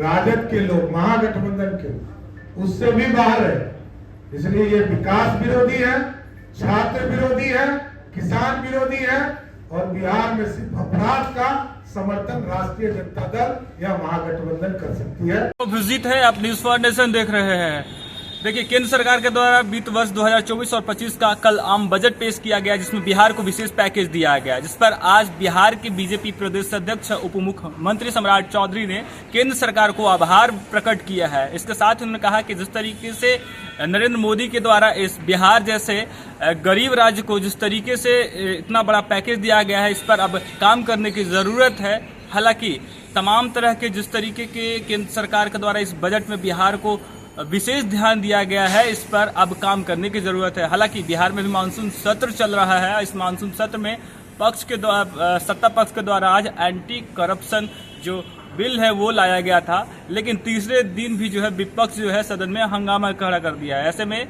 राजद के लोग, महागठबंधन के, उससे भी बाहर है। इसलिए ये विकास विरोधी है, छात्र विरोधी है, किसान विरोधी है और बिहार में सिर्फ अपराध का समर्थन राष्ट्रीय जनता दल या महागठबंधन कर सकती है। विजिट है, आप न्यूज़ फॉर नेशन देख रहे हैं। देखिए, केंद्र सरकार के द्वारा वित्त वर्ष 2024 और 25 का कल आम बजट पेश किया गया, जिसमें बिहार को विशेष पैकेज दिया गया, जिस पर आज बिहार के बीजेपी प्रदेश अध्यक्ष उप मुख्यमंत्री सम्राट चौधरी ने केंद्र सरकार को आभार प्रकट किया है। इसके साथ ही उन्होंने कहा कि जिस तरीके से नरेंद्र मोदी के द्वारा इस बिहार जैसे गरीब राज्य को जिस तरीके से इतना बड़ा पैकेज दिया गया है, इस पर अब काम करने की जरूरत है। हालांकि तमाम तरह के जिस तरीके के केंद्र सरकार के द्वारा इस बजट में बिहार को विशेष ध्यान दिया गया है, इस पर अब काम करने की जरूरत है। हालांकि बिहार में भी मानसून सत्र चल रहा है। इस मानसून सत्र में सत्ता पक्ष के द्वारा आज एंटी करप्शन जो बिल है वो लाया गया था, लेकिन तीसरे दिन भी जो है विपक्ष जो है सदन में हंगामा खड़ा कर दिया है। ऐसे में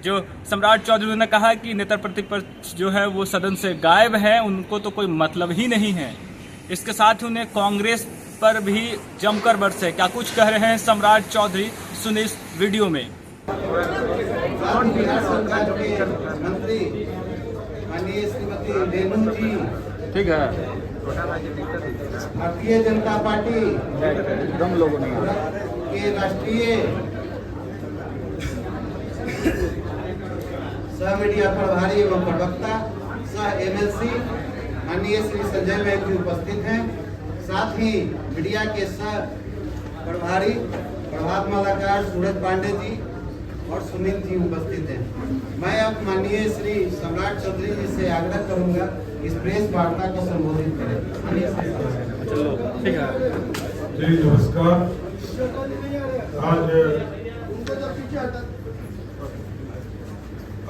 जो सम्राट चौधरी ने कहा कि नेता प्रतिपक्ष जो है वो सदन से गायब है, उनको तो कोई मतलब ही नहीं है। इसके साथ ही उन्हें कांग्रेस पर भी जमकर बरसे। क्या कुछ कह रहे हैं सम्राट चौधरी, सुने इस वीडियो में। मंत्री माननीय श्रीमती रेणु जी, ठीक है, भारतीय जनता पार्टी एकदम लोगों ने के राष्ट्रीय सह मीडिया प्रभारी एवं प्रवक्ता सह एमएलसी माननीय श्री संजय महतो जी उपस्थित हैं। साथ ही मीडिया के सह प्रभारी प्रभात मालाकार सूरज पांडे जी और सुनील जी उपस्थित हैं। मैं अब माननीय श्री सम्राट चौधरी जी से आग्रह करूंगा इस प्रेस वार्ता को संबोधित करें। चलो ठीक है जी, नमस्कार।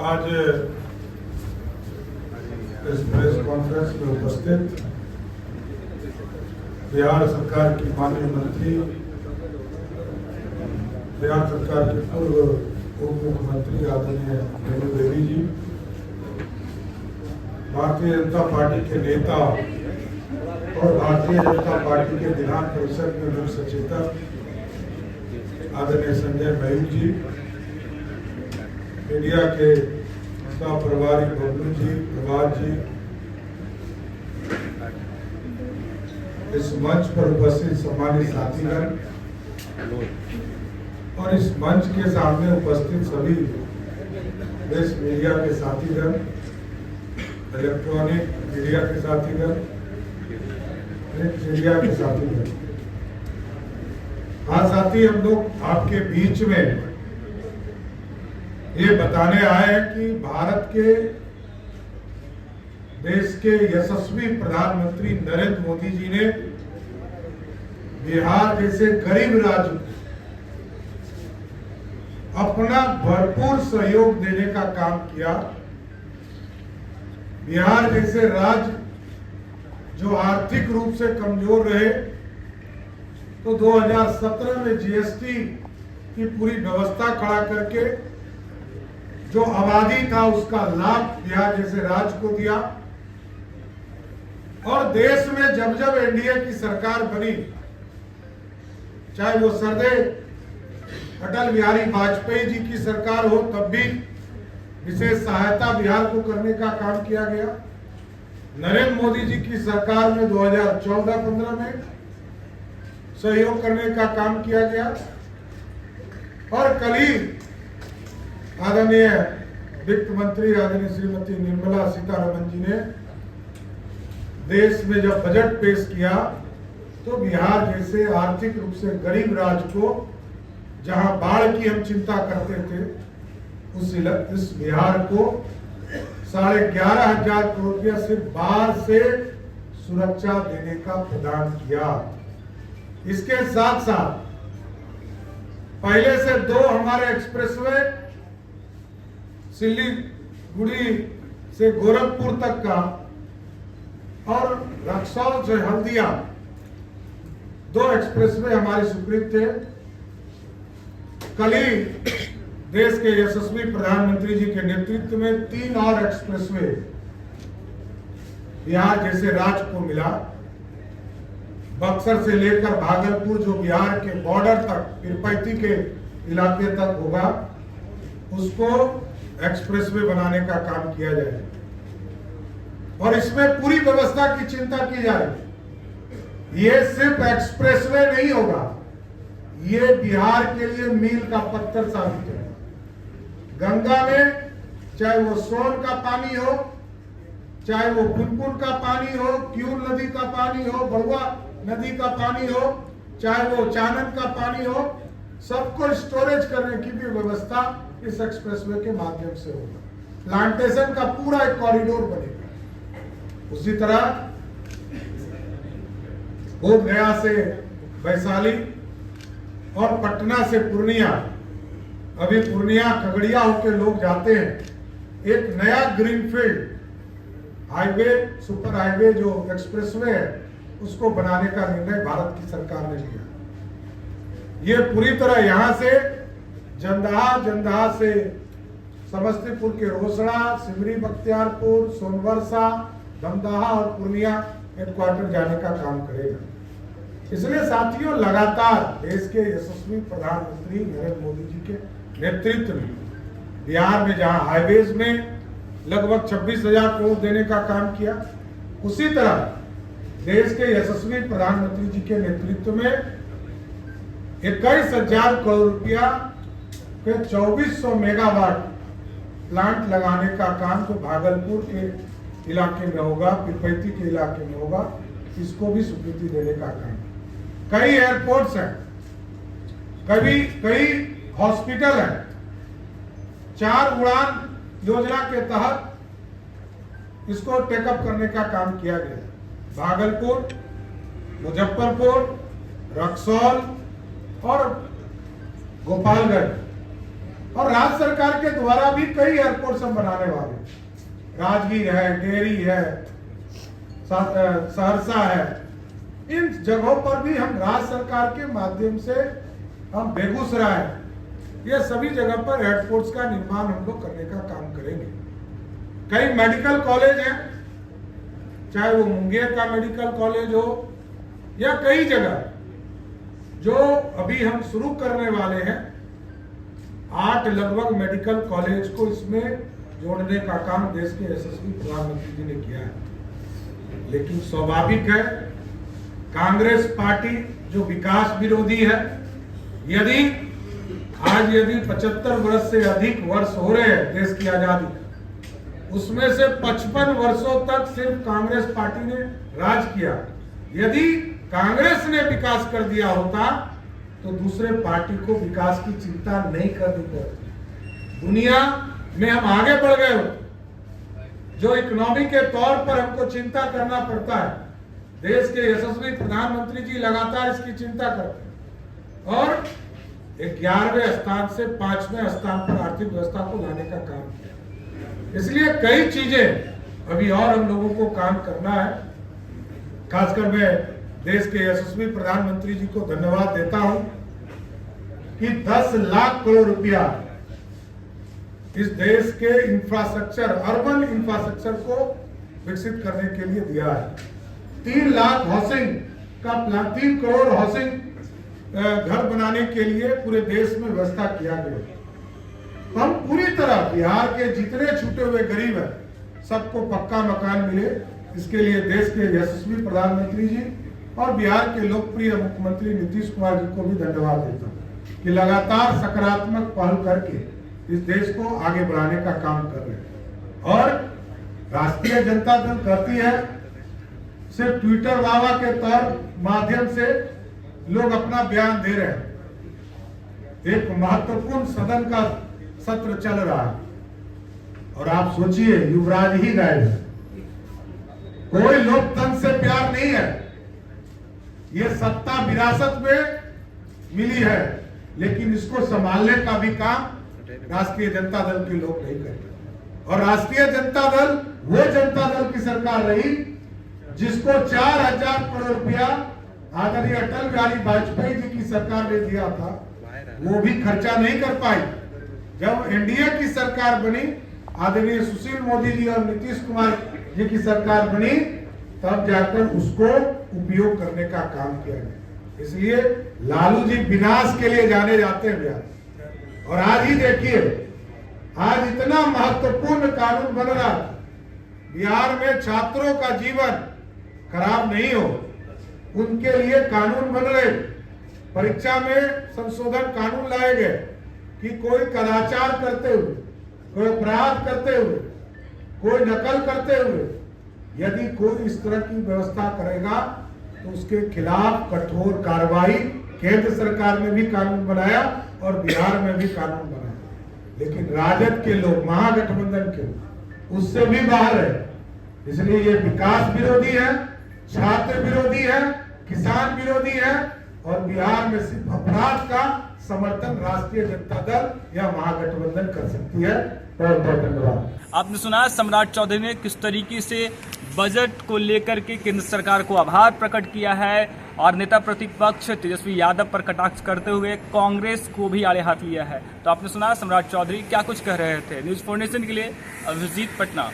आज इस प्रेस कॉन्फ्रेंस में उपस्थित बिहार सरकार की माननीय मंत्री, बिहार सरकार के पूर्व उप मुख्यमंत्री आदरणीय रेणु देवी जी, भारतीय जनता पार्टी के नेता और भारतीय जनता पार्टी के विधान परिषद में मुख्य सचेतक आदरणीय संजय महतो जी, मीडिया के सह प्रभारी बबलू जी, प्रभात जी, इस मंच पर उपस्थित सम्मानित साथीगण और इस मंच के सामने उपस्थित सभी प्रेस मीडिया के साथीगण, इलेक्ट्रॉनिक मीडिया के साथीगण, प्रिंट मीडिया के साथीगण। हाँ साथी, हम लोग आपके बीच में ये बताने आए हैं कि भारत के देश के यशस्वी प्रधानमंत्री नरेंद्र मोदी जी ने बिहार जैसे गरीब राज्य अपना भरपूर सहयोग देने का काम किया। बिहार जैसे राज्य जो आर्थिक रूप से कमजोर रहे, तो 2017 में जीएसटी की पूरी व्यवस्था खड़ा करके जो आबादी था उसका लाभ बिहार जैसे राज्य को दिया। और देश में जब जब एनडीए की सरकार बनी, चाहे वो सरदे अटल बिहारी वाजपेयी जी की सरकार हो, तब भी विशेष सहायता बिहार को करने का काम किया गया। नरेंद्र मोदी जी की सरकार में 2014-15 में सहयोग करने का काम किया गया। और कल ही आदरणीय वित्त मंत्री आदरणीय श्रीमती निर्मला सीतारमण जी ने देश में जब बजट पेश किया, तो बिहार जैसे आर्थिक रूप से गरीब राज्य को, जहां बाढ़ की हम चिंता करते थे, उस बिहार को 11,500 करोड़ रुपया सिर्फ बाढ़ से सुरक्षा देने का प्रदान किया। इसके साथ साथ पहले से 2 हमारे एक्सप्रेसवे सिल्लीगुड़ी से गोरखपुर तक का और रक्सौल से हल्दिया 2 एक्सप्रेसवे हमारे स्वीकृत थे। कल ही देश के यशस्वी प्रधानमंत्री जी के नेतृत्व में 3 और एक्सप्रेसवे बिहार जैसे राज्य को मिला। बक्सर से लेकर भागलपुर जो बिहार के बॉर्डर तक तिरुपति के इलाके तक होगा, उसको एक्सप्रेसवे बनाने का काम किया जाएगा। और इसमें पूरी व्यवस्था की चिंता की जा रही है। ये सिर्फ एक्सप्रेसवे नहीं होगा, ये बिहार के लिए मील का पत्थर साबित है। गंगा में चाहे वो सोन का पानी हो, चाहे वो पुनपुन का पानी हो, क्यूल नदी का पानी हो, बड़ुआ नदी का पानी हो, चाहे वो चानन का पानी हो, सबको स्टोरेज करने की भी व्यवस्था इस एक्सप्रेसवे के माध्यम से होगा। प्लांटेशन का पूरा एक कॉरिडोर बनेगा। उसी तरह बोधगया से वैशाली और पटना से पूर्णिया, अभी पूर्णिया खगड़िया होकर लोग जाते हैं, एक नया ग्रीनफील्ड हाईवे, सुपर हाईवे जो एक्सप्रेसवे है, उसको बनाने का निर्णय भारत की सरकार ने लिया। ये पूरी तरह यहां से जंदहा से समस्तीपुर के रोसड़ा, सिमरी बख्तियारपुर, सोनवर्षा, दमदहा और पूर्णिया हेडक्वार्टर जाने का काम करेगा। इसलिए साथियों, लगातार देश के यशस्वी प्रधानमंत्री नरेंद्र मोदी जी के नेतृत्व में बिहार में जहां हाईवेज में लगभग 26,000 करोड़ देने का काम किया, उसी तरह देश के यशस्वी प्रधानमंत्री जी के नेतृत्व में 21,000 करोड़ रुपया के 2400 मेगावाट प्लांट लगाने का काम तो भागलपुर के इलाके में होगा, तिरुपति के इलाके में होगा, इसको भी स्वीकृति देने का काम। कई एयरपोर्ट्स हैं, कई हॉस्पिटल हैं। 4 उड़ान योजना के तहत इसको टेकअप करने का काम किया गया। भागलपुर, मुजफ्फरपुर, रक्सौल और गोपालगंज, और राज्य सरकार के द्वारा भी कई एयरपोर्ट्स हम बनाने वाले हैं। राजगीर है, डेहरी है, सहरसा है। इन जगहों पर भी हम राज्य सरकार के माध्यम से, हम बेगूसराय, ये सभी जगह पर एयरपोर्ट्स का निर्माण हम लोग करने का काम करेंगे। कई मेडिकल कॉलेज हैं, चाहे वो मुंगेर का मेडिकल कॉलेज हो या कई जगह जो अभी हम शुरू करने वाले हैं। 8 लगभग मेडिकल कॉलेज को इसमें जोड़ने का काम देश के यशस्वी प्रधानमंत्री जी ने किया है। लेकिन स्वाभाविक है, कांग्रेस पार्टी जो विकास विरोधी है, यदि 75 वर्ष से अधिक वर्ष हो रहे हैं देश की आजादी, उसमें से 55 वर्षों तक सिर्फ कांग्रेस पार्टी ने राज किया। यदि कांग्रेस ने विकास कर दिया होता तो दूसरे पार्टी को विकास की चिंता नहीं करनी पड़ती। दुनिया में हम आगे बढ़ गए हो। जो इकोनॉमी के तौर पर हमको चिंता करना पड़ता है, देश के यशस्वी प्रधानमंत्री जी लगातार इसकी चिंता करते हैं और 11वें स्थान से 5वें स्थान पर आर्थिक व्यवस्था को लाने का काम किया। इसलिए कई चीजें अभी और हम लोगों को काम करना है। खासकर मैं देश के यशस्वी प्रधानमंत्री जी को धन्यवाद देता हूं कि 10 लाख करोड़ रुपया इस देश के इंफ्रास्ट्रक्चर, अर्बन इंफ्रास्ट्रक्चर को विकसित करने के लिए दिया है। 3 लाख हाउसिंग का प्लान, 3 करोड़ हाउसिंग घर बनाने के लिए पूरे देश में व्यवस्था किया गया। हम पूरी तरह बिहार के जितने छूटे हुए गरीब हैं, सबको पक्का मकान मिले, इसके लिए देश के यशस्वी प्रधानमंत्री जी और बिहार के लोकप्रिय मुख्यमंत्री नीतीश कुमार जी को भी धन्यवाद देता हूँ कि लगातार सकारात्मक पहल करके इस देश को आगे बढ़ाने का काम कर रहे हैं। और राष्ट्रीय जनता दल कहती है, सिर्फ ट्विटर वावा के तौर माध्यम से लोग अपना बयान दे रहे हैं। एक महत्वपूर्ण सदन का सत्र चल रहा है और आप सोचिए, युवराज ही गायब है। कोई लोकतंत्र से प्यार नहीं है। ये सत्ता विरासत में मिली है, लेकिन इसको संभालने का भी काम राष्ट्रीय जनता दल के लोग नहीं करते। और राष्ट्रीय जनता दल वो जनता दल की सरकार रही जिसको 4,000 करोड़ रुपया आदरणीय अटल बिहारी वाजपेयी जी की सरकार ने दिया था, वो भी खर्चा नहीं कर पाई। जब एनडीए की सरकार बनी, आदरणीय सुशील मोदी जी और नीतीश कुमार जी की सरकार बनी, तब जाकर उसको उपयोग करने का काम किया गया। इसलिए लालू जी विनाश के लिए जाने जाते हैं बिहार। और आज ही देखिए, आज इतना महत्वपूर्ण कानून बन रहा था, बिहार में छात्रों का जीवन खराब नहीं हो, उनके लिए कानून बन रहे। परीक्षा में संशोधन कानून लाए गए कि कोई कदाचार करते हुए, कोई अपराध करते हुए, कोई नकल करते हुए यदि कोई इस तरह की व्यवस्था करेगा तो उसके खिलाफ कठोर कार्रवाई केंद्र सरकार ने भी कानून बनाया और बिहार में भी कानून बनाया। लेकिन राजद के लोग, महागठबंधन के लोग उससे भी बाहर है। इसलिए ये विकास विरोधी है, छात्र विरोधी है, किसान विरोधी है और बिहार में सिर्फ अपराध का समर्थन राष्ट्रीय जनता दल या महागठबंधन कर सकती है। बहुत बहुत धन्यवाद। आपने सुना सम्राट चौधरी ने किस तरीके से बजट को लेकर के केंद्र सरकार को आभार प्रकट किया है और नेता प्रतिपक्ष तेजस्वी यादव पर कटाक्ष करते हुए कांग्रेस को भी आड़े हाथ लिया है। तो आपने सुना सम्राट चौधरी क्या कुछ कह रहे थे। न्यूज़ 4 नेशन के लिए अभिजीत, पटना।